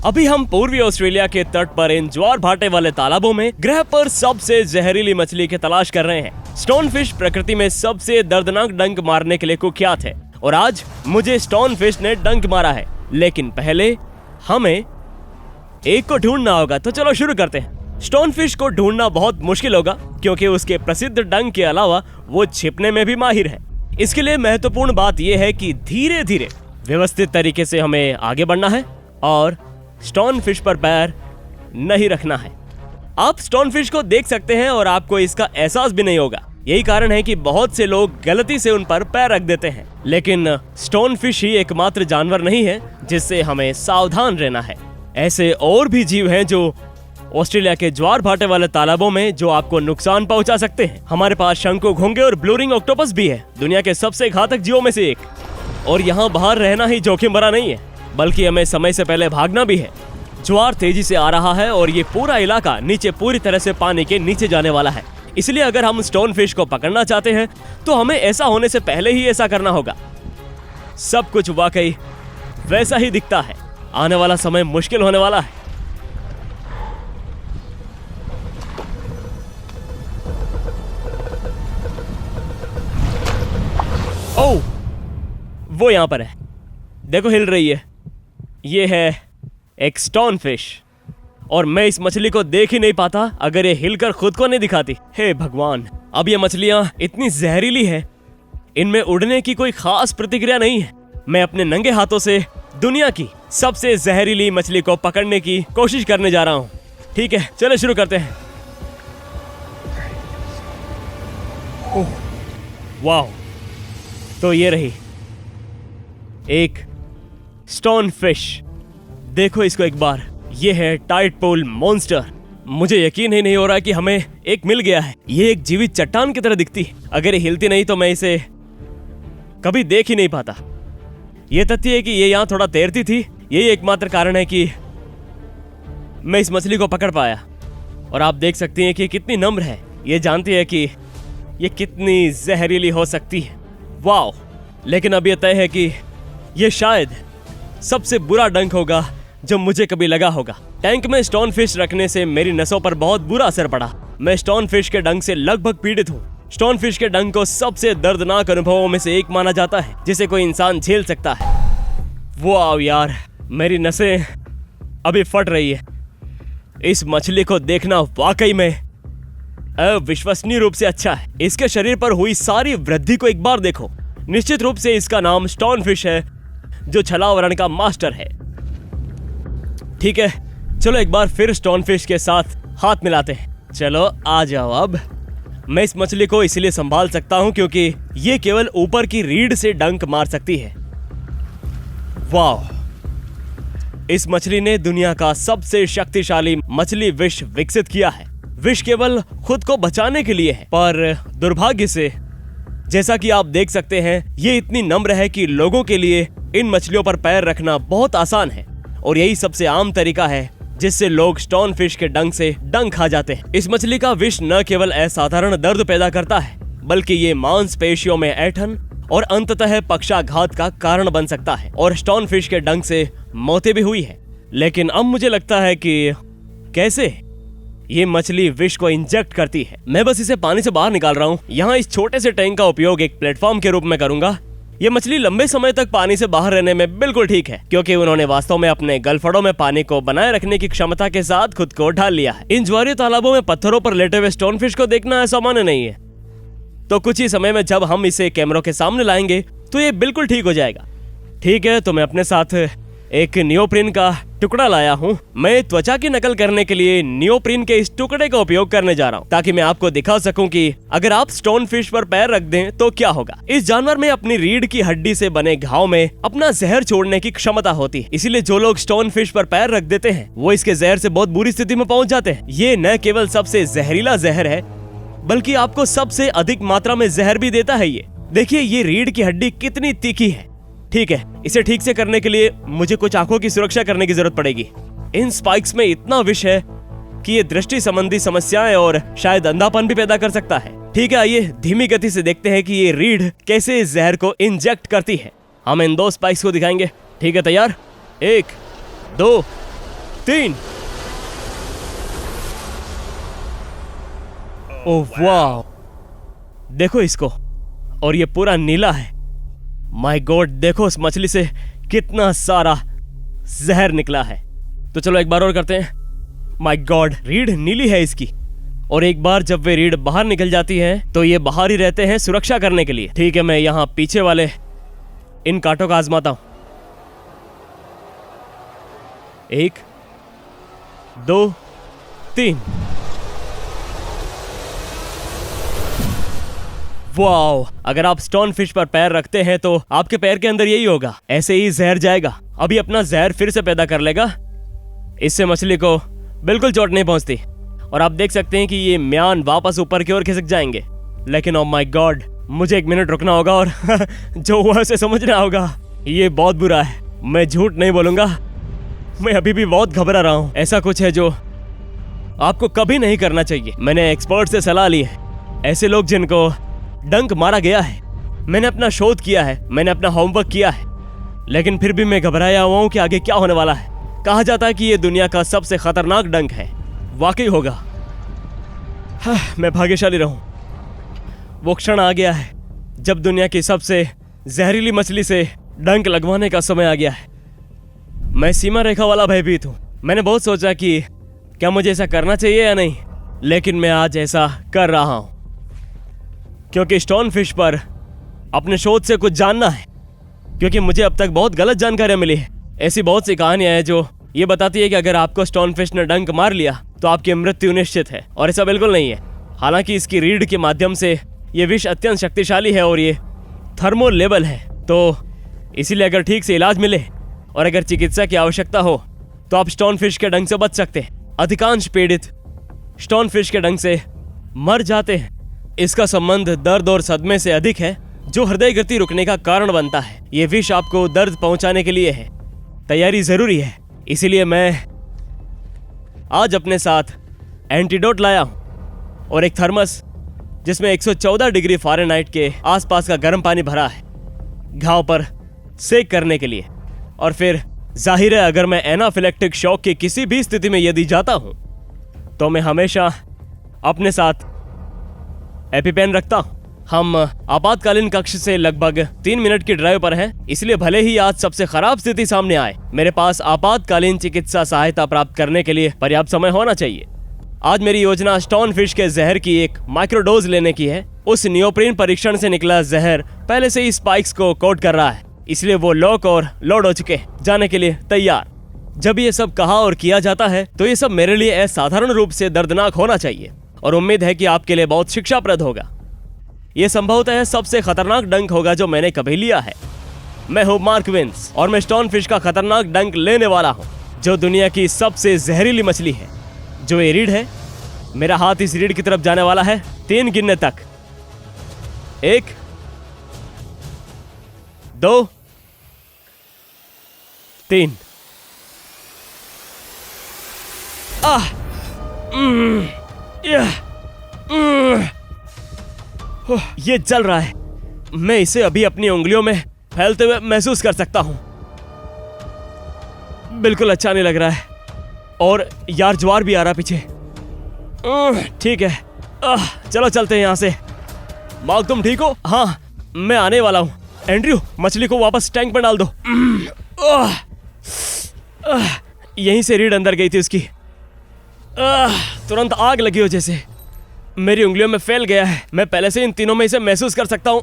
अभी हम पूर्वी ऑस्ट्रेलिया के तट पर इन ज्वार भाटे वाले तालाबों में ग्रह पर सबसे जहरीली मछली की तलाश कर रहे हैं। स्टोन फिश प्रकृति में सबसे दर्दनाक डंक मारने के लिए कुख्यात है और आज मुझे स्टोन फिश ने डंक मारा है। लेकिन पहले हमें एक को ढूंढना होगा, तो चलो शुरू करते हैं। स्टोन फिश को ढूंढना बहुत मुश्किल होगा क्योंकि उसके प्रसिद्ध डंक के अलावा वो छिपने में भी माहिर है। इसके लिए महत्वपूर्ण बात यह है कि धीरे धीरे व्यवस्थित तरीके से हमें आगे बढ़ना है और स्टोन फिश पर पैर नहीं रखना है। आप स्टोन फिश को देख सकते हैं और आपको इसका एहसास भी नहीं होगा। यही कारण है कि बहुत से लोग गलती से उन पर पैर रख देते हैं। लेकिन स्टोन फिश ही एकमात्र जानवर नहीं है जिससे हमें सावधान रहना है। ऐसे और भी जीव हैं जो ऑस्ट्रेलिया के ज्वार भाटे वाले तालाबों में जो आपको नुकसान पहुंचा सकते हैं। हमारे पास शंकु घोंगे और ब्लू रिंग ऑक्टोपस भी है, दुनिया के सबसे घातक जीवों में से एक। और यहाँ बाहर रहना ही जोखिम भरा नहीं है, बल्कि हमें समय से पहले भागना भी है। ज्वार तेजी से आ रहा है और ये पूरा इलाका नीचे पूरी तरह से पानी के नीचे जाने वाला है। इसलिए अगर हम स्टोन फिश को पकड़ना चाहते हैं तो हमें ऐसा होने से पहले ही ऐसा करना होगा। सब कुछ वाकई वैसा ही दिखता है। आने वाला समय मुश्किल होने वाला है। ओह, वो यहां पर है, देखो हिल रही है। ये है एक स्टोन फिश और मैं इस मछली को देख ही नहीं पाता अगर ये हिलकर खुद को नहीं दिखाती। हे भगवान, अब ये मछलियां इतनी जहरीली है, इनमें उड़ने की कोई खास प्रतिक्रिया नहीं है। मैं अपने नंगे हाथों से दुनिया की सबसे जहरीली मछली को पकड़ने की कोशिश करने जा रहा हूं। ठीक है, चलो शुरू करते हैं। वाह, तो ये रही एक स्टोन फिश। देखो इसको एक बार, ये है टाइड पूल मॉन्स्टर। मुझे यकीन ही नहीं हो रहा कि हमें एक मिल गया है। ये एक जीवित चट्टान की तरह दिखती है। अगर ये हिलती नहीं तो मैं इसे कभी देख ही नहीं पाता। ये तथ्य है कि ये यहाँ थोड़ा तैरती थी, यही एकमात्र कारण है कि मैं इस मछली को पकड़ पाया। और आप देख सकती हैं कि कितनी नम्र है। ये जानती है कि ये कितनी जहरीली हो सकती है। वाह, लेकिन अब यह तय है कि ये शायद सबसे बुरा डंक होगा जो मुझे कभी लगा होगा। टैंक में स्टोन फिश रखने से मेरी नसों पर बहुत बुरा असर पड़ा। मैं स्टोन फिश के डंक से लगभग पीड़ित हूँ। स्टोन फिश के डंक को सबसे दर्दनाक अनुभवों में से एक माना जाता है जिसे कोई इंसान झेल सकता है। वाह यार, मेरी नसें अभी फट रही है। इस मछली को देखना वाकई में अविश्वसनीय रूप से अच्छा है। इसके शरीर पर हुई सारी वृद्धि को एक बार देखो। निश्चित रूप से इसका नाम स्टोन फिश है जो छलावरण का मास्टर है। ठीक है, चलो एक बार फिर स्टोन फिश के साथ हाथ मिलाते हैं। चलो आ जाओ। अब मैं इस मछली को इसलिए संभाल सकता हूं क्योंकि ये केवल ऊपर की रीढ़ से डंक मार सकती है। वाह, इस मछली ने दुनिया का सबसे शक्तिशाली मछली विष विकसित किया है। विष केवल खुद को बचाने के लिए है, पर दुर्भाग्य से जैसा कि आप देख सकते हैं ये इतनी नम्र है कि लोगों के लिए इन मछलियों पर पैर रखना बहुत आसान है। और यही सबसे आम तरीका है जिससे लोग स्टोन फिश के डंक से डंक खा जाते हैं। इस मछली का विष न केवल असाधारण दर्द पैदा करता है, बल्कि ये मांसपेशियों में ऐंठन और अंततः पक्षाघात का कारण बन सकता है। और स्टोन फिश के डंक से मौतें भी हुई है। लेकिन अब मुझे लगता है कि कैसे ये मछली विष को इंजेक्ट करती है। मैं बस इसे पानी से बाहर निकाल रहा हूँ। यहाँ इस छोटे से टैंक का उपयोग एक प्लेटफॉर्म के रूप में करूंगा। ये मछली लंबे समय तक पानी से बाहर रहने में बिल्कुल ठीक है क्योंकि उन्होंने वास्तव में अपने गलफड़ों में पानी को बनाए रखने की क्षमता के साथ खुद को ढाल लिया है। इन ज्वारीय तालाबों में पत्थरों पर लेटे हुए स्टोन फिश को देखना असामान्य नहीं है। तो कुछ ही समय में जब हम इसे कैमरों के सामने लाएंगे तो ये बिल्कुल ठीक हो जाएगा। ठीक है, तो मैं अपने साथ एक नियोप्रीन का टुकड़ा लाया हूँ। मैं त्वचा की नकल करने के लिए नियोप्रीन के इस टुकड़े का उपयोग करने जा रहा हूँ ताकि मैं आपको दिखा सकूं कि अगर आप स्टोन फिश पर पैर रख दें तो क्या होगा। इस जानवर में अपनी रीढ़ की हड्डी से बने घाव में अपना जहर छोड़ने की क्षमता होती है। इसीलिए जो लोग स्टोन फिश पर पैर रख देते हैं वो इसके जहर से बहुत बुरी स्थिति में पहुँच जाते हैं। ये न केवल सबसे जहरीला जहर है बल्कि आपको सबसे अधिक मात्रा में जहर भी देता है। ये देखिए, ये रीढ़ की हड्डी कितनी तीखी है। ठीक है, इसे ठीक से करने के लिए मुझे कुछ आंखों की सुरक्षा करने की जरूरत पड़ेगी। इन स्पाइक्स में इतना विष है कि ये दृष्टि संबंधी समस्याएं और शायद अंधापन भी पैदा कर सकता है। ठीक है, आइए धीमी गति से देखते हैं कि ये रीढ़ कैसे इस जहर को इंजेक्ट करती है। हम इन 2 स्पाइक्स को दिखाएंगे। ठीक है, तैयार? 1 2 3। ओह वाह, देखो इसको, और ये पूरा नीला है। माय गॉड, देखो उस मछली से कितना सारा जहर निकला है। तो चलो एक बार और करते हैं। माय गॉड, रीढ़ नीली है इसकी, और एक बार जब वे रीढ़ बाहर निकल जाती है तो ये बाहर ही रहते हैं सुरक्षा करने के लिए। ठीक है, मैं यहां पीछे वाले इन कांटों का आजमाता हूं। 1 2 3। वाओ, अगर आप स्टोन फिश पर पैर रखते हैं तो आपके पैर के अंदर यही होगा, ऐसे ही जहर जाएगा। अभी अपना जहर फिर से पैदा कर लेगा। इससे मछली को बिल्कुल चोट नहीं पहुंचती, और आप देख सकते हैं कि ये म्यान वापस ऊपर की ओर खिसक जाएंगे। लेकिन ओ माय गॉड, मुझे 1 मिनट रुकना होगा और जो हुआ उसे समझना होगा। ये बहुत बुरा है, मैं झूठ नहीं बोलूंगा, मैं अभी भी बहुत घबरा रहा हूं। ऐसा कुछ है जो आपको कभी नहीं करना चाहिए। मैंने एक्सपर्ट से सलाह ली है, ऐसे लोग जिनको डंक मारा गया है। मैंने अपना शोध किया है, मैंने अपना होमवर्क किया है, लेकिन फिर भी मैं घबराया हुआ हूं कि आगे क्या होने वाला है। कहा जाता है कि ये दुनिया का सबसे खतरनाक डंक है। वाकई होगा। मैं भाग्यशाली रहूं। वो क्षण आ गया है जब दुनिया की सबसे जहरीली मछली से डंक लगवाने का समय आ गया है। मैं सीमा रेखा वाला भयभीत हूं। मैंने बहुत सोचा कि क्या मुझे ऐसा करना चाहिए या नहीं, लेकिन मैं आज ऐसा कर रहा हूं, क्योंकि स्टोन फिश पर अपने शोध से कुछ जानना है। क्योंकि मुझे अब तक बहुत गलत जानकारियां मिली है। ऐसी बहुत सी कहानियां हैं जो ये बताती है कि अगर आपको स्टोन फिश ने डंक मार लिया तो आपकी मृत्यु निश्चित है, और ऐसा बिल्कुल नहीं है। हालांकि इसकी रीढ़ के माध्यम से ये विष अत्यंत शक्तिशाली है और ये थर्मो लेवल है, तो इसीलिए अगर ठीक से इलाज मिले और अगर चिकित्सा की आवश्यकता हो तो आप स्टोन फिश के डंक से बच सकते हैं। अधिकांश पीड़ित स्टोन फिश के डंक से मर जाते हैं। इसका संबंध दर्द और सदमे से अधिक है, जो हृदय गति रुकने का कारण बनता है। ये विष आपको दर्द पहुंचाने के लिए है। तैयारी जरूरी है, इसीलिए मैं आज अपने साथ एंटीडोट लाया हूं और एक थर्मस जिसमें 114 डिग्री फ़ारेनहाइट के आसपास का गर्म पानी भरा है, घाव पर सेक करने के लिए। और फिर जाहिर है, अगर मैं एनाफिलेक्टिक शॉक की किसी भी स्थिति में यदि जाता हूं तो मैं हमेशा अपने साथ एपिपेन रखता हूं। हम आपातकालीन कक्ष से लगभग 3 मिनट की ड्राइव पर हैं, इसलिए भले ही आज सबसे खराब स्थिति सामने आए, मेरे पास आपातकालीन चिकित्सा सहायता प्राप्त करने के लिए पर्याप्त समय होना चाहिए। आज मेरी योजना स्टोन फिश के जहर की एक माइक्रोडोज लेने की है। उस नियोप्रीन परीक्षण से निकला जहर पहले से ही स्पाइक्स को कोट कर रहा है, इसलिए वो लॉक और लोड हो चुके, जाने के लिए तैयार। जब ये सब कहा और किया जाता है तो ये सब मेरे लिए असाधारण रूप से दर्दनाक होना चाहिए, और उम्मीद है कि आपके लिए बहुत शिक्षाप्रद होगा। ये संभवतः सबसे खतरनाक डंक होगा जो मैंने कभी लिया है। मैं हूं मार्क विंस और मैं स्टोन फिश का खतरनाक डंक लेने वाला हूं, जो दुनिया की सबसे जहरीली मछली है। जो ये रीढ़ है, मेरा हाथ इस रीढ़ की तरफ जाने वाला है 3 गिनने तक। 1 2 3। ये जल रहा है। मैं इसे अभी अपनी उंगलियों में फैलते हुए महसूस कर सकता हूं। बिल्कुल अच्छा नहीं लग रहा है, और यार ज्वार भी आ रहा पीछे। ठीक है, चलो चलते हैं यहां से। मार्क, तुम ठीक हो? हाँ, मैं आने वाला हूं। एंड्रयू, मछली को वापस टैंक में डाल दो। यहीं से रीढ़ अंदर गई थी उसकी। तुरंत आग लगी हो जैसे। मेरी उंगलियों में फैल गया है। मैं पहले से इन तीनों में इसे महसूस कर सकता हूँ।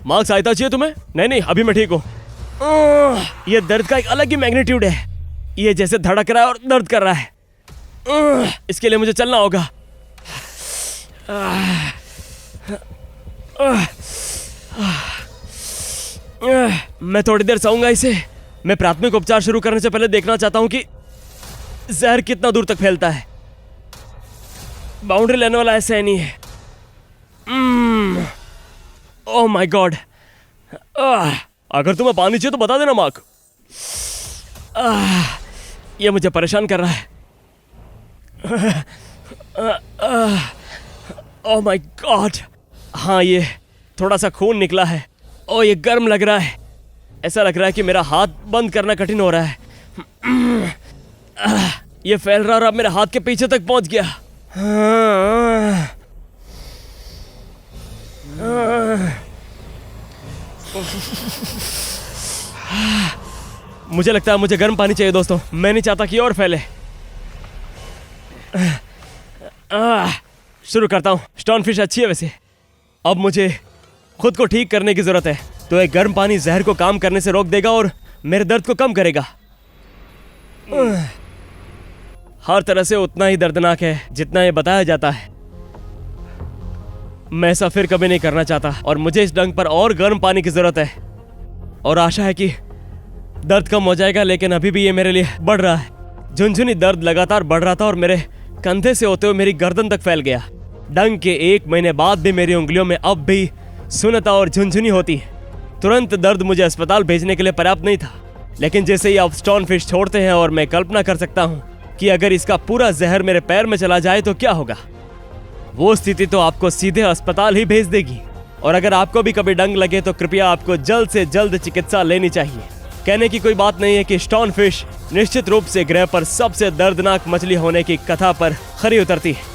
मार्क, सहायता चाहिए तुम्हें? नहीं, अभी मैं ठीक हूँ। यह दर्द का एक अलग ही मैग्नीट्यूड है। ये जैसे धड़क रहा है और दर्द कर रहा है। इसके लिए मुझे चलना होगा। मैं थोड़ी देर सोऊंगा इसे। मैं प्राथमिक उपचार शुरू करने से पहले देखना चाहता हूं कि जहर कितना दूर तक फैलता है। बाउंड्री लेने वाला ऐसा नहीं है। Oh my God. अगर तुम्हें पानी चाहिए तो बता देना मार्क। ये मुझे परेशान कर रहा है। Oh my God. हाँ, ये थोड़ा सा खून निकला है। ओह, ये गर्म लग रहा है। ऐसा लग रहा है कि मेरा हाथ बंद करना कठिन हो रहा है। ये फैल रहा और अब मेरे हाथ के पीछे तक पहुंच गया। मुझे लगता है मुझे गर्म पानी चाहिए दोस्तों, मैं नहीं चाहता कि और फैले। शुरू करता हूँ। स्टोन फिश अच्छी है वैसे। अब मुझे खुद को ठीक करने की जरूरत है, तो एक गर्म पानी जहर को काम करने से रोक देगा और मेरे दर्द को कम करेगा। हर तरह से उतना ही दर्दनाक है जितना ये बताया जाता है। मैं ऐसा फिर कभी नहीं करना चाहता और मुझे इस डंक पर और गर्म पानी की जरूरत है और आशा है कि दर्द कम हो जाएगा, लेकिन अभी भी ये मेरे लिए बढ़ रहा है। झुनझुनी दर्द लगातार बढ़ रहा था और मेरे कंधे से होते हुए मेरी गर्दन तक फैल गया। डंक के 1 महीने बाद भी मेरी उंगलियों में अब भी सुन्नता और झुनझुनी होती है। तुरंत दर्द मुझे अस्पताल भेजने के लिए पर्याप्त नहीं था, लेकिन जैसे ही आप स्टोन फिश छोड़ते हैं और मैं कल्पना कर सकता हूँ कि अगर इसका पूरा जहर मेरे पैर में चला जाए तो क्या होगा, वो स्थिति तो आपको सीधे अस्पताल ही भेज देगी। और अगर आपको भी कभी डंक लगे तो कृपया आपको जल्द से जल्द चिकित्सा लेनी चाहिए। कहने की कोई बात नहीं है कि स्टोन फिश निश्चित रूप से ग्रह पर सबसे दर्दनाक मछली होने की कथा पर खरी उतरती है।